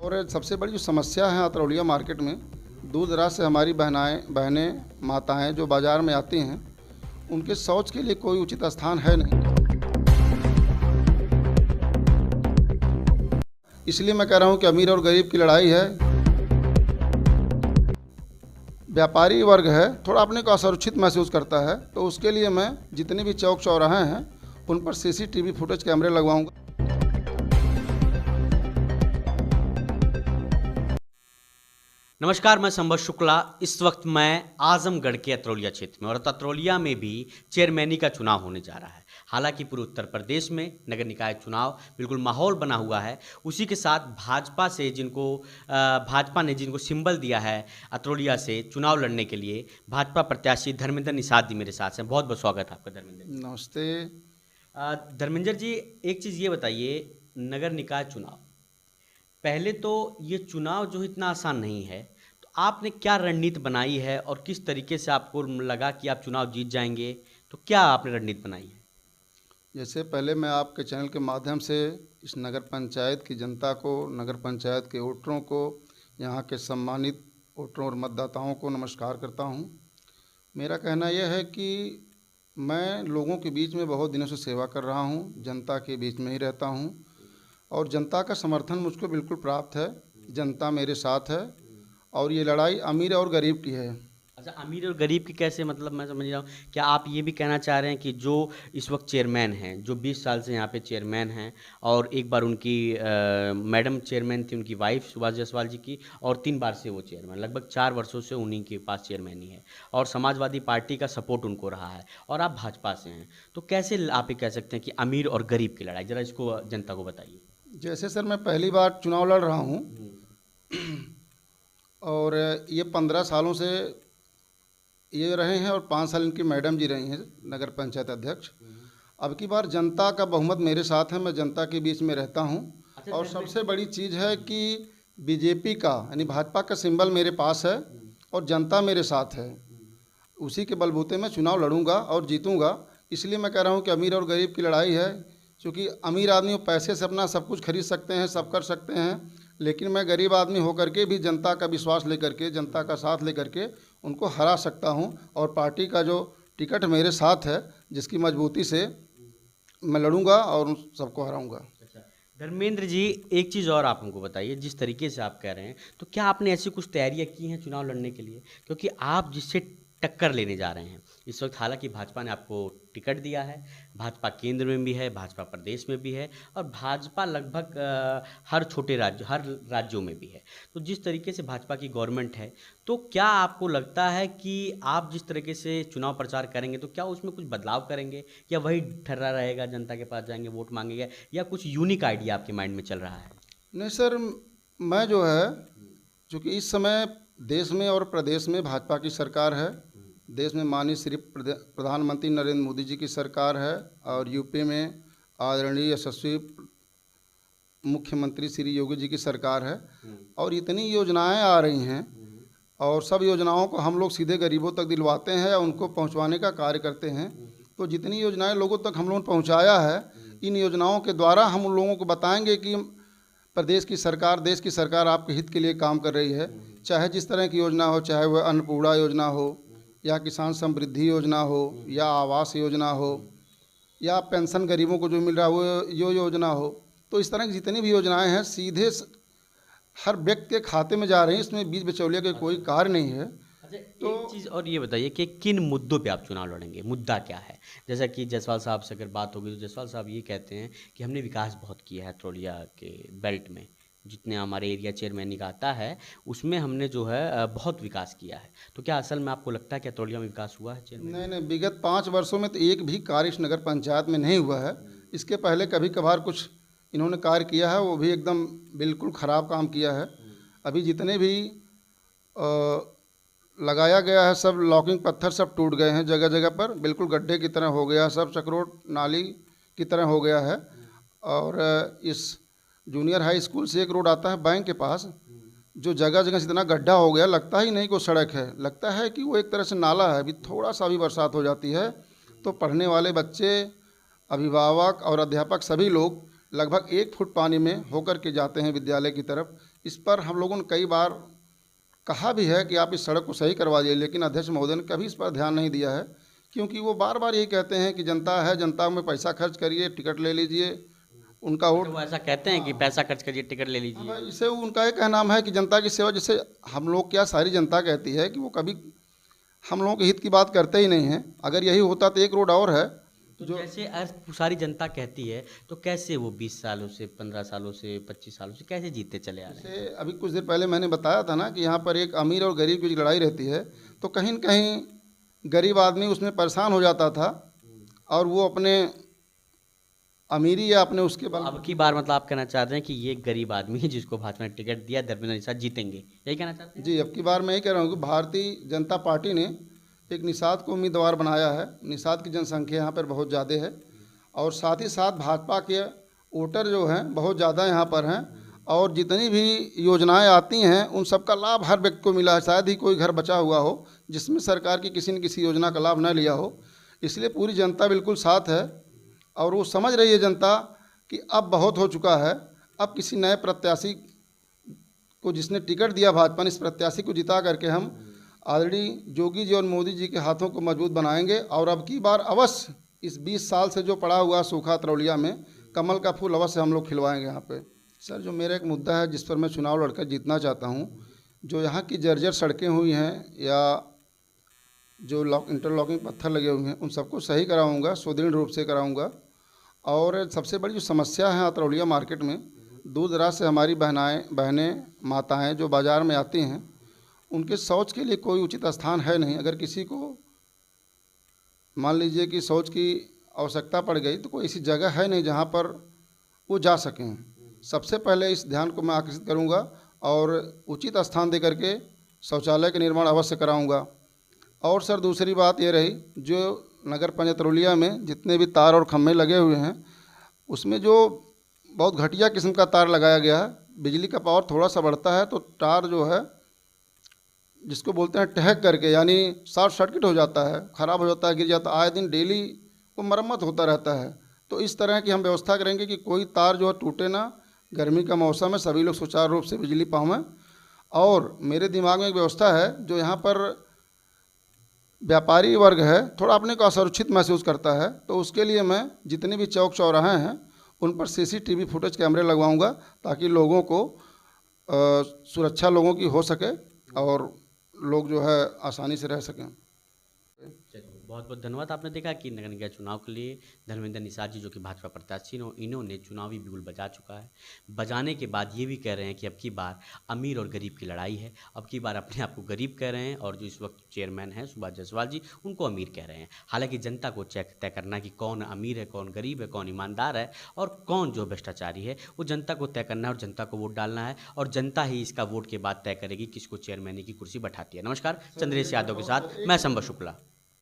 और सबसे बड़ी जो समस्या है अतरौलिया मार्केट में, दूर दराज से हमारी बहनें माताएं जो बाज़ार में आती हैं, उनके शौच के लिए कोई उचित स्थान है नहीं। इसलिए मैं कह रहा हूं कि अमीर और गरीब की लड़ाई है। व्यापारी वर्ग है, थोड़ा अपने को असुरक्षित महसूस करता है, तो उसके लिए मैं जितने भी चौक चौराहे हैं उन पर सीसीटीवी फुटेज कैमरे लगवाऊंगा। नमस्कार, मैं संभव शुक्ला। इस वक्त मैं आजमगढ़ के अतरौलिया क्षेत्र में और अतरौलिया में भी चेयरमैनी का चुनाव होने जा रहा है। हालांकि पूरे उत्तर प्रदेश में नगर निकाय चुनाव बिल्कुल माहौल बना हुआ है। उसी के साथ भाजपा ने जिनको सिंबल दिया है अतरौलिया से चुनाव लड़ने के लिए, भाजपा प्रत्याशी धर्मेंद्र निषाद जी मेरे साथ हैं। बहुत बहुत स्वागत है आपका धर्मेंद्र जी। नमस्ते। धर्मेंद्र जी, एक चीज़ ये बताइए, नगर निकाय चुनाव, पहले तो ये चुनाव जो इतना आसान नहीं है, तो आपने क्या रणनीति बनाई है और किस तरीके से आपको लगा कि आप चुनाव जीत जाएंगे? तो क्या आपने रणनीति बनाई है? जैसे पहले मैं आपके चैनल के माध्यम से इस नगर पंचायत की जनता को, नगर पंचायत के वोटरों को, यहाँ के सम्मानित वोटरों और मतदाताओं को नमस्कार करता हूँ। मेरा कहना यह है कि मैं लोगों के बीच में बहुत दिनों से सेवा कर रहा हूँ, जनता के बीच में ही रहता हूँ और जनता का समर्थन मुझको बिल्कुल प्राप्त है। जनता मेरे साथ है और ये लड़ाई अमीर और गरीब की है। अच्छा, अमीर और गरीब की कैसे, मतलब मैं समझ रहा हूँ, क्या आप ये भी कहना चाह रहे हैं कि जो इस वक्त चेयरमैन हैं, जो 20 साल से यहाँ पे चेयरमैन हैं, और एक बार उनकी मैडम चेयरमैन थी, उनकी वाइफ सुभाष जायसवाल जी की, और 3 बार से वो चेयरमैन, लगभग 4 वर्षों से उन्हीं के पास चेयरमैन ही है, और समाजवादी पार्टी का सपोर्ट उनको रहा है, और आप भाजपा से हैं, तो कैसे आप ये कह सकते हैं कि अमीर और गरीब की लड़ाई? ज़रा इसको जनता को बताइए। जैसे सर, मैं पहली बार चुनाव लड़ रहा हूँ और ये 15 सालों से ये रहे हैं और 5 साल इनकी मैडम जी रही हैं नगर पंचायत अध्यक्ष। अब की बार जनता का बहुमत मेरे साथ है, मैं जनता के बीच में रहता हूँ। और सबसे बड़ी चीज़ है कि बीजेपी का यानी भाजपा का सिंबल मेरे पास है और जनता मेरे साथ है। उसी के बलबूते में चुनाव लड़ूंगा और जीतूंगा। इसलिए मैं कह रहा हूँ कि अमीर और गरीब की लड़ाई है, क्योंकि अमीर आदमी पैसे से अपना सब कुछ खरीद सकते हैं, सब कर सकते हैं, लेकिन मैं गरीब आदमी होकर के भी जनता का विश्वास लेकर के, जनता का साथ लेकर के उनको हरा सकता हूं। और पार्टी का जो टिकट मेरे साथ है, जिसकी मजबूती से मैं लड़ूंगा और उन सबको हराऊंगा। धर्मेंद्र जी, एक चीज़ और आप हमको बताइए, जिस तरीके से आप कह रहे हैं, तो क्या आपने ऐसी कुछ तैयारियां की हैं चुनाव लड़ने के लिए? क्योंकि आप जिससे टक्कर लेने जा रहे हैं इस वक्त, हालांकि भाजपा ने आपको टिकट दिया है, भाजपा केंद्र में भी है, भाजपा प्रदेश में भी है, और भाजपा लगभग हर राज्यों में भी है। तो जिस तरीके से भाजपा की गवर्नमेंट है, तो क्या आपको लगता है कि आप जिस तरीके से चुनाव प्रचार करेंगे तो क्या उसमें कुछ बदलाव करेंगे, या वही ठर्रा रहेगा, जनता के पास जाएंगे, वोट मांगेंगे, या कुछ यूनिक आइडिया आपके माइंड में चल रहा है? नहीं सर, मैं जो है, चूँकि इस समय देश में और प्रदेश में भाजपा की सरकार है, देश में माननीय श्री प्रधानमंत्री नरेंद्र मोदी जी की सरकार है और यूपी में आदरणीय यशस्वी मुख्यमंत्री श्री योगी जी की सरकार है। और इतनी योजनाएं आ रही हैं और सब योजनाओं को हम लोग सीधे गरीबों तक दिलवाते हैं या उनको पहुंचवाने का कार्य करते हैं। तो जितनी योजनाएं लोगों तक हम लोगों ने पहुंचाया है, इन योजनाओं के द्वारा हम उन लोगों को बताएंगे कि प्रदेश की सरकार, देश की सरकार आपके हित के लिए काम कर रही है। चाहे जिस तरह की योजना हो, चाहे वह अन्नपूर्णा योजना हो, या किसान समृद्धि योजना हो, या आवास योजना हो, या पेंशन गरीबों को जो मिल रहा है वो योजना हो। तो इस तरह की जितनी भी योजनाएं हैं सीधे हर व्यक्ति के खाते में जा रही हैं, इसमें बीच बिचौलिया का कोई कार्य नहीं है। अच्छा, तो एक चीज़ और ये बताइए कि किन मुद्दों पे आप चुनाव लड़ेंगे? मुद्दा क्या है? जैसा कि जायसवाल साहब से अगर बात होगी तो जायसवाल साहब ये कहते हैं कि हमने विकास बहुत किया है अतरौलिया के बेल्ट में, जितने हमारे एरिया चेयरमैनी का आता है उसमें हमने जो है बहुत विकास किया है। तो क्या असल में आपको लगता है कि अतरौलिया में विकास हुआ है चेयरमैन? नहीं, विगत 5 वर्षों में तो एक भी कार्य इस नगर पंचायत में नहीं हुआ है। इसके पहले कभी कभार कुछ इन्होंने कार्य किया है, वो भी एकदम बिल्कुल ख़राब काम किया है। अभी जितने भी लगाया गया है, सब लॉकिंग पत्थर सब टूट गए हैं, जगह जगह पर बिल्कुल गड्ढे की तरह हो गया, सब चक्रोट नाली की तरह हो गया है। और इस जूनियर हाई स्कूल से एक रोड आता है बैंक के पास, जो जगह जगह से इतना गड्ढा हो गया, लगता ही नहीं कि वो सड़क है, लगता है कि वो एक तरह से नाला है। अभी थोड़ा सा भी बरसात हो जाती है तो पढ़ने वाले बच्चे, अभिभावक और अध्यापक सभी लोग लगभग 1 फुट पानी में होकर के जाते हैं विद्यालय की तरफ। इस पर हम लोगों ने कई बार कहा भी है कि आप इस सड़क को सही करवा दिए, लेकिन अध्यक्ष महोदय ने कभी इस पर ध्यान नहीं दिया है, क्योंकि वो बार बार यही कहते हैं कि जनता है, जनता में पैसा खर्च करिए, टिकट ले लीजिए, उनका वोट। तो वो ऐसा कहते हैं कि पैसा खर्च करिए, टिकट ले लीजिए। भाई इससे उनका एक नाम है कि जनता की सेवा, जैसे हम लोग क्या सारी जनता कहती है कि वो कभी हम लोगों के हित की बात करते ही नहीं हैं। अगर यही होता तो एक रोड और है तो जैसे सारी जनता कहती है, तो कैसे वो 20 सालों से, 15 सालों से, 25 सालों से कैसे जीतते चले आ रहे हैं? जैसे अभी कुछ देर पहले मैंने बताया था ना कि यहाँ पर एक अमीर और गरीब की लड़ाई रहती है, तो कहीं न कहीं गरीब आदमी उसमें परेशान हो जाता था और वो अपने अमीरी या अपने उसके बल। अब की बार मतलब आप कहना चाहते हैं कि ये गरीब आदमी है जिसको भाजपा ने टिकट दिया, धर्मेंद्र निषाद जीतेंगे, यही कहना चाहते हैं? जी, अब की बार मैं ये कह रहा हूँ कि भारतीय जनता पार्टी ने एक निषाद को उम्मीदवार बनाया है। निषाद की जनसंख्या यहाँ पर बहुत ज़्यादा है और साथ ही साथ भाजपा के वोटर जो हैं बहुत ज़्यादा यहाँ पर हैं, और जितनी भी योजनाएं आती हैं उन सब का लाभ हर व्यक्ति को मिला है। शायद ही कोई घर बचा हुआ हो जिसमें सरकार की किसी न किसी योजना का लाभ न लिया हो। इसलिए पूरी जनता बिल्कुल साथ है और वो समझ रही है जनता कि अब बहुत हो चुका है। अब किसी नए प्रत्याशी को जिसने टिकट दिया भाजपा ने, इस प्रत्याशी को जिता करके हम ऑलरेडी जोगी जी और मोदी जी के हाथों को मजबूत बनाएंगे और अब की बार अवश्य इस 20 साल से जो पड़ा हुआ सूखा तरौलिया में कमल का फूल अवश्य हम लोग खिलवाएंगे यहाँ पे। सर, जो मेरा एक मुद्दा है जिस पर मैं चुनाव लड़कर जीतना चाहता हूँ, जो यहाँ की जर्जर सड़कें हुई हैं या जो इंटरलॉकिंग पत्थर लगे हुए हैं उन सबको सही कराऊँगा, सुदृढ़ रूप से कराऊँगा। और सबसे बड़ी जो समस्या है तरौलिया मार्केट में, दूर दराज से हमारी बहनें माताएँ जो बाज़ार में आती हैं, उनके शौच के लिए कोई उचित स्थान है नहीं। अगर किसी को मान लीजिए कि शौच की आवश्यकता पड़ गई तो कोई ऐसी जगह है नहीं जहाँ पर वो जा सकें। सबसे पहले इस ध्यान को मैं आकर्षित करूँगा और उचित स्थान दे करके शौचालय का निर्माण अवश्य कराऊँगा। और सर, दूसरी बात ये रही, जो नगर पंचायत तरौलिया में जितने भी तार और खम्भे लगे हुए हैं उसमें जो बहुत घटिया किस्म का तार लगाया गया है। बिजली का पावर थोड़ा सा बढ़ता है तो तार जो है जिसको बोलते हैं टहक करके, यानी शॉर्ट सर्किट हो जाता है, ख़राब हो जाता है, गिर जाता है। आए दिन डेली वो मरम्मत होता रहता है। तो इस तरह की हम व्यवस्था करेंगे कि कोई तार जो है टूटे ना। गर्मी का मौसम है, सभी लोग सुचारू रूप से बिजली पावें। और मेरे दिमाग में एक व्यवस्था है, जो यहाँ पर व्यापारी वर्ग है थोड़ा अपने को असुरक्षित महसूस करता है, तो उसके लिए मैं जितने भी चौक चौराहे हैं उन पर सीसीटीवी फुटेज कैमरे लगवाऊंगा ताकि लोगों को सुरक्षा लोगों की हो सके और लोग जो है आसानी से रह सकें। चलिए, बहुत बहुत धन्यवाद। आपने देखा कि नगर निगम चुनाव के लिए धर्मेंद्र निषाद जी जो कि भाजपा प्रत्याशी हैं, इन्होंने चुनावी बिगुल बजा चुका है। बजाने के बाद ये भी कह रहे हैं कि अब की बार अमीर और गरीब की लड़ाई है। अब की बार अपने आप को गरीब कह रहे हैं और जो इस वक्त चेयरमैन हैं सुभाष जायसवाल जी, उनको अमीर कह रहे हैं। हालांकि जनता को तय करना कि कौन अमीर है, कौन गरीब है, कौन ईमानदार है और कौन जो भ्रष्टाचारी है, वो जनता को तय करना है और जनता को वोट डालना है और जनता ही इसका वोट के बाद तय करेगी किसको चेयरमैन की कुर्सी बैठाती है। नमस्कार, चंद्रेश यादव के साथ मैं संबा शुक्ला।